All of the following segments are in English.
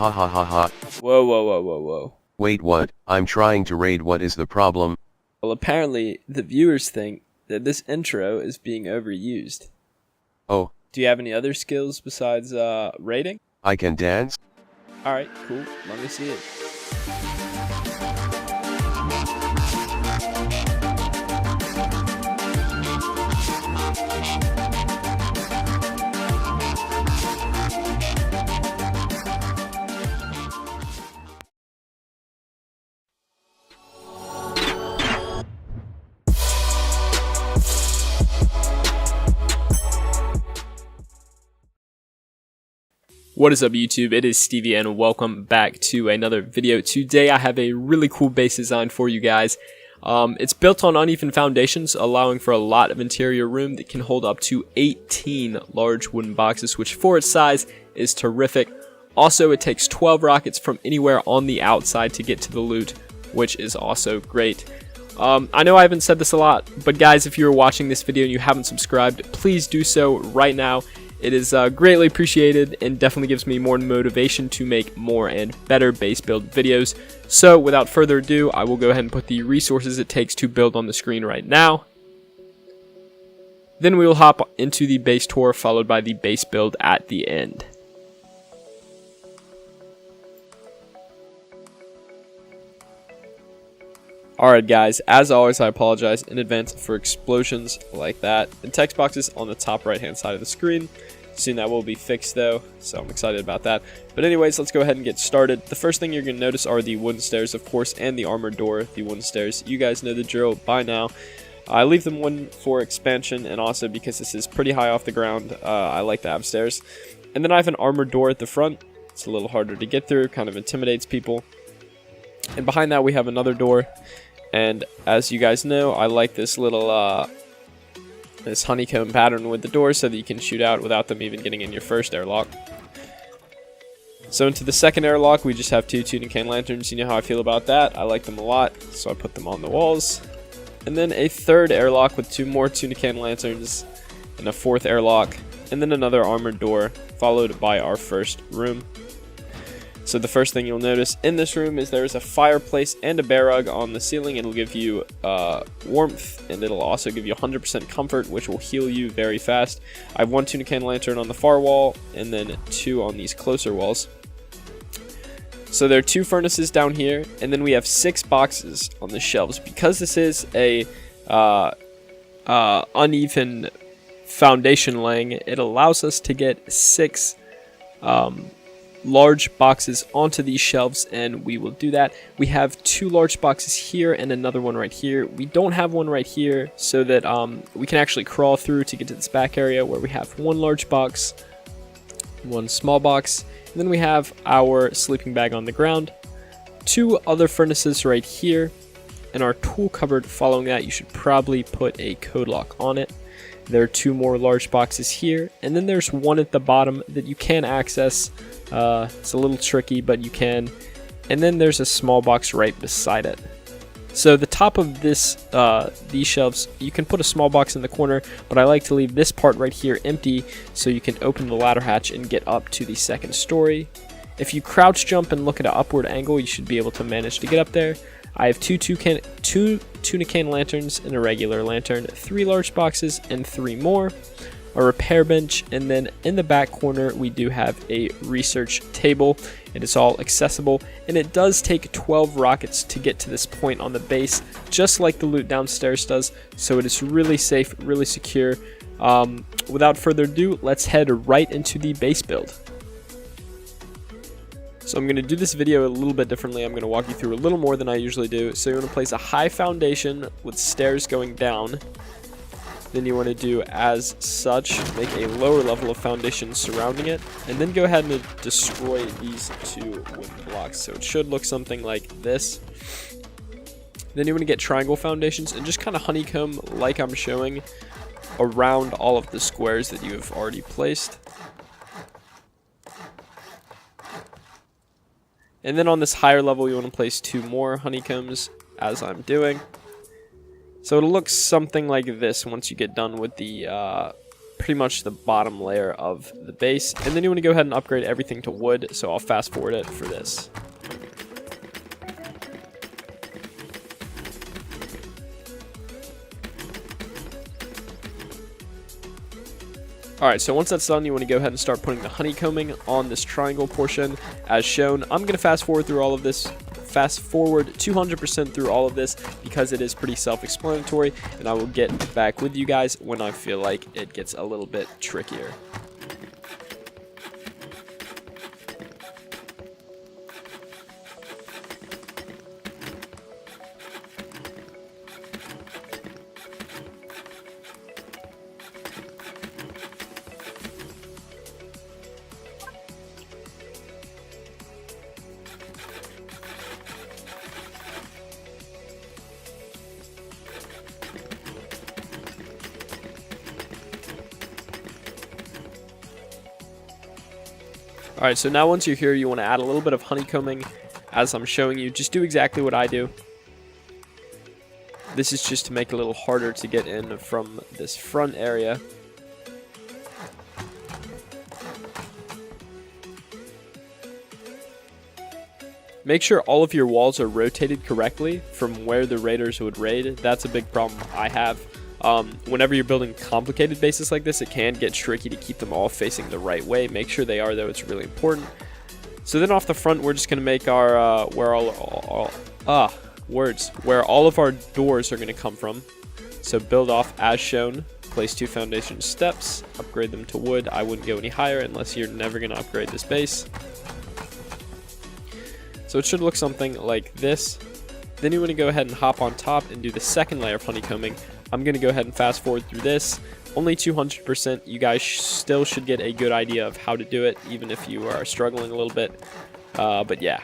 Ha ha ha ha. Whoa, whoa, whoa, whoa, whoa. Wait, what? I'm trying to raid. What is the problem? Well, apparently, the viewers think that this intro is being overused. Oh, Do you have any other skills besides raiding? I can dance? Alright, cool. Let me see it. What is up, YouTube? It is Stevie and welcome back to another video. Today I have a really cool base design for you guys. It's built on uneven foundations, allowing for a lot of interior room that can hold up to 18 large wooden boxes, which for its size is terrific. Also, it takes 12 rockets from anywhere on the outside to get to the loot, which is also great. I know I haven't said this a lot, but guys, if you're watching this video and you haven't subscribed, please do so right now. It is greatly appreciated and definitely gives me more motivation to make more and better base build videos. So without further ado, I will go ahead and put the resources it takes to build on the screen right now. Then we will hop into the base tour, followed by the base build at the end. Alright guys, as always I apologize in advance for explosions like that. And text boxes on the top right hand side of the screen. Soon that will be fixed though, so I'm excited about that. But anyways, let's go ahead and get started. The first thing you're going to notice are the wooden stairs, of course, and the armored door, the wooden stairs. You guys know the drill by now. I leave them one for expansion, and also because this is pretty high off the ground, I like to have stairs. And then I have an armored door at the front. It's a little harder to get through, kind of intimidates people. And behind that we have another door. And as you guys know, I like this little this honeycomb pattern with the doors so that you can shoot out without them even getting in your first airlock. So into the second airlock, we just have two tuna can lanterns. You know how I feel about that. I like them a lot, so I put them on the walls. And then a third airlock with two more tuna can lanterns and a fourth airlock, and then another armored door, followed by our first room. So the first thing you'll notice in this room is there is a fireplace and a bear rug on the ceiling. It'll give you warmth, and it'll also give you 100% comfort, which will heal you very fast. I have one tuna can lantern on the far wall, and then two on these closer walls. So there are two furnaces down here, and then we have 6 boxes on the shelves. Because this is a uneven foundation laying, it allows us to get 6 large boxes onto these shelves, and we will do that. We have 2 large boxes here and another one right here. We don't have one right here, so that we can actually crawl through to get to this back area where we have 1 large box, 1 small box, and then we have our sleeping bag on the ground, 2 other furnaces right here, and our tool cupboard. Following that, you should probably put a code lock on it. There are 2 more large boxes here, and then there's one at the bottom that you can access. It's a little tricky, but you can. And then there's a small box right beside it. So the top of this, these shelves, you can put a small box in the corner, but I like to leave this part right here empty so you can open the ladder hatch and get up to the second story. If you crouch jump and look at an upward angle, you should be able to manage to get up there. I have two tuna can lanterns and a regular lantern, 3 large boxes and 3 more, a repair bench, and then in the back corner we do have a research table. It is all accessible, and it does take 12 rockets to get to this point on the base, just like the loot downstairs does, so it is really safe, really secure. Without further ado, let's head right into the base build. So I'm going to do this video a little bit differently. I'm going to walk you through a little more than I usually do. So you want to place a high foundation with stairs going down. Then you want to do as such, make a lower level of foundation surrounding it, and then go ahead and destroy these 2 wooden blocks. So it should look something like this. Then you want to get triangle foundations and just kind of honeycomb like I'm showing around all of the squares that you have already placed. And then on this higher level, you want to place 2 more honeycombs, as I'm doing. So it'll look something like this once you get done with the pretty much the bottom layer of the base. And then you want to go ahead and upgrade everything to wood, so I'll fast forward it for this. Alright, so once that's done, you want to go ahead and start putting the honeycombing on this triangle portion as shown. I'm going to fast forward through all of this, fast forward 200% through all of this because it is pretty self-explanatory, and I will get back with you guys when I feel like it gets a little bit trickier. Alright, so now once you're here, you want to add a little bit of honeycombing as I'm showing you. Just do exactly what I do. This is just to make it a little harder to get in from this front area. Make sure all of your walls are rotated correctly from where the raiders would raid. That's a big problem I have. Whenever you're building complicated bases like this, it can get tricky to keep them all facing the right way. Make sure they are, though. It's really important. So then off the front, we're just going to make our, where all of our doors are going to come from. So build off as shown. Place 2 foundation steps. Upgrade them to wood. I wouldn't go any higher unless you're never going to upgrade this base. So it should look something like this. Then you want to go ahead and hop on top and do the second layer of honeycombing. I'm going to go ahead and fast forward through this. Only 200%. You guys still should get a good idea of how to do it, even if you are struggling a little bit. But yeah.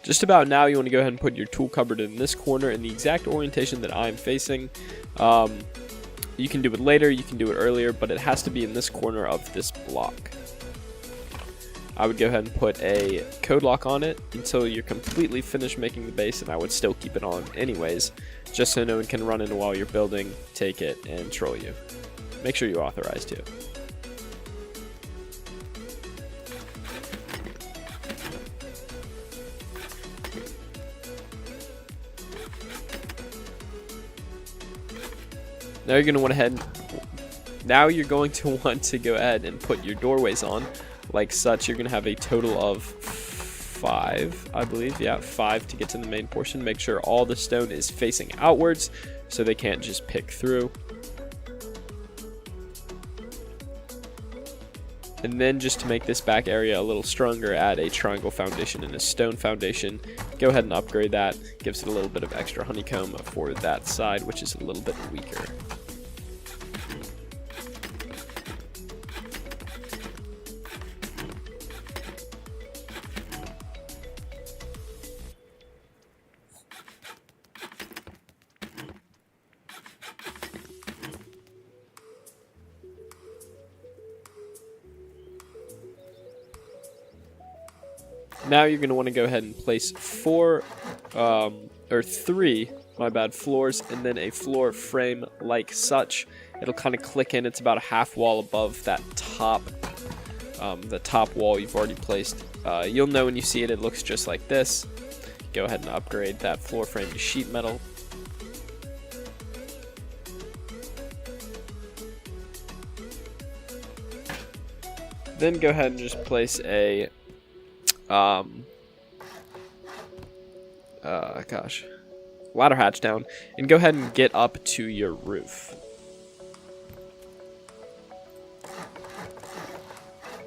Just about now, you want to go ahead and put your tool cupboard in this corner in the exact orientation that I'm facing. You can do it later, you can do it earlier, but it has to be in this corner of this block. I would go ahead and put a code lock on it until you're completely finished making the base, and I would still keep it on anyways, just so no one can run in while you're building, take it, and troll you. Make sure you authorize too. Now you're going to want to go ahead and put your doorways on like such. You're going to have a total of 5, I believe. Yeah, 5 to get to the main portion. Make sure all the stone is facing outwards so they can't just pick through. And then just to make this back area a little stronger, add a triangle foundation and a stone foundation. Go ahead and upgrade that. Gives it a little bit of extra honeycomb for that side, which is a little bit weaker. Now you're going to want to go ahead and place 3 floors, and then a floor frame like such. It'll kind of click in. It's about a half wall above that top, the top wall you've already placed. You'll know when you see it, it looks just like this. Go ahead and upgrade that floor frame to sheet metal. Then go ahead and just place a ladder hatch down, and go ahead and get up to your roof.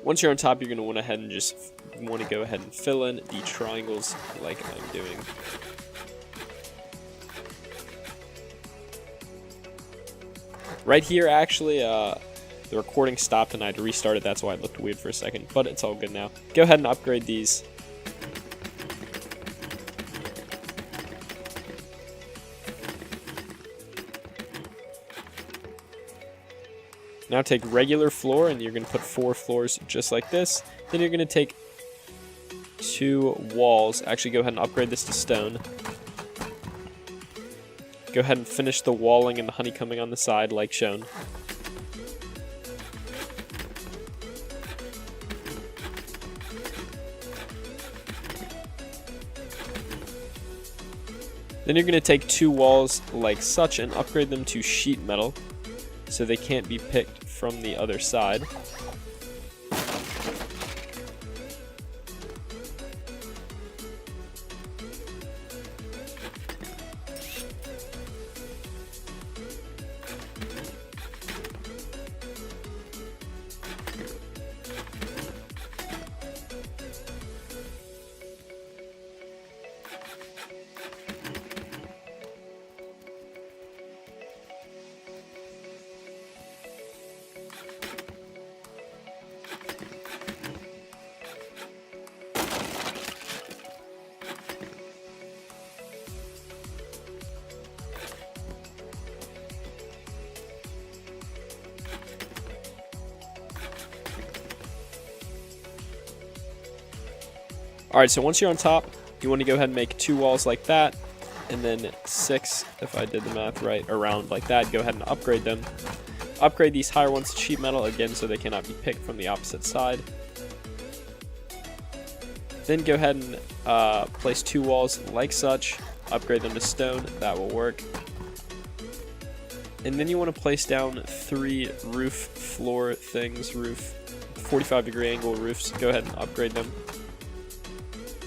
Once you're on top, you're going to want to go ahead and fill in the triangles like I'm doing. Right here, actually, The recording stopped and I had to restart it. That's why it looked weird for a second, but it's all good now. Go ahead and upgrade these. Now take regular floor and you're going to put 4 floors just like this. Then you're going to take 2 walls. Actually, go ahead and upgrade this to stone. Go ahead and finish the walling and the honeycombing on the side like shown. Then you're going to take 2 walls like such and upgrade them to sheet metal so they can't be picked from the other side. Alright, so once you're on top, you want to go ahead and make 2 walls like that, and then 6, if I did the math right, around like that. Go ahead and upgrade them. Upgrade these higher ones to sheet metal, again, so they cannot be picked from the opposite side. Then go ahead and place 2 walls like such. Upgrade them to stone. That will work. And then you want to place down 3 roof floor things, 45-degree angle roofs. Go ahead and upgrade them.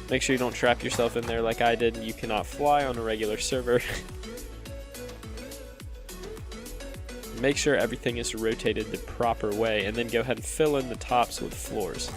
Make sure you don't trap yourself in there like I did. You cannot fly on a regular server. Make sure everything is rotated the proper way, and then go ahead and fill in the tops with floors.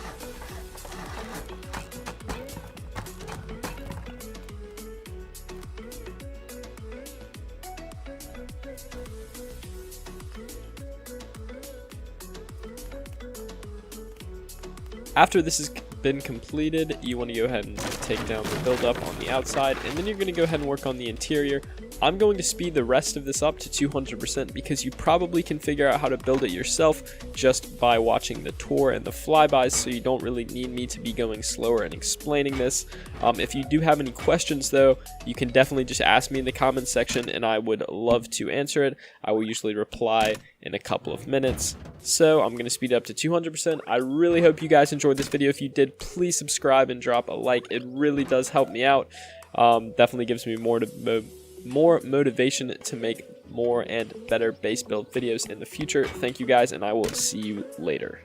After this has been completed, you want to go ahead and take down the build-up on the outside, and then you're going to go ahead and work on the interior. I'm going to speed the rest of this up to 200% because you probably can figure out how to build it yourself just by watching the tour and the flybys, so you don't really need me to be going slower and explaining this. If you do have any questions though, you can definitely just ask me in the comments section and I would love to answer it. I will usually reply in a couple of minutes. So I'm going to speed it up to 200%. I really hope you guys enjoyed this video. If you did, please subscribe and drop a like. It really does help me out. Definitely gives me more motivation to make more and better base build videos in the future. Thank you guys, and I will see you later.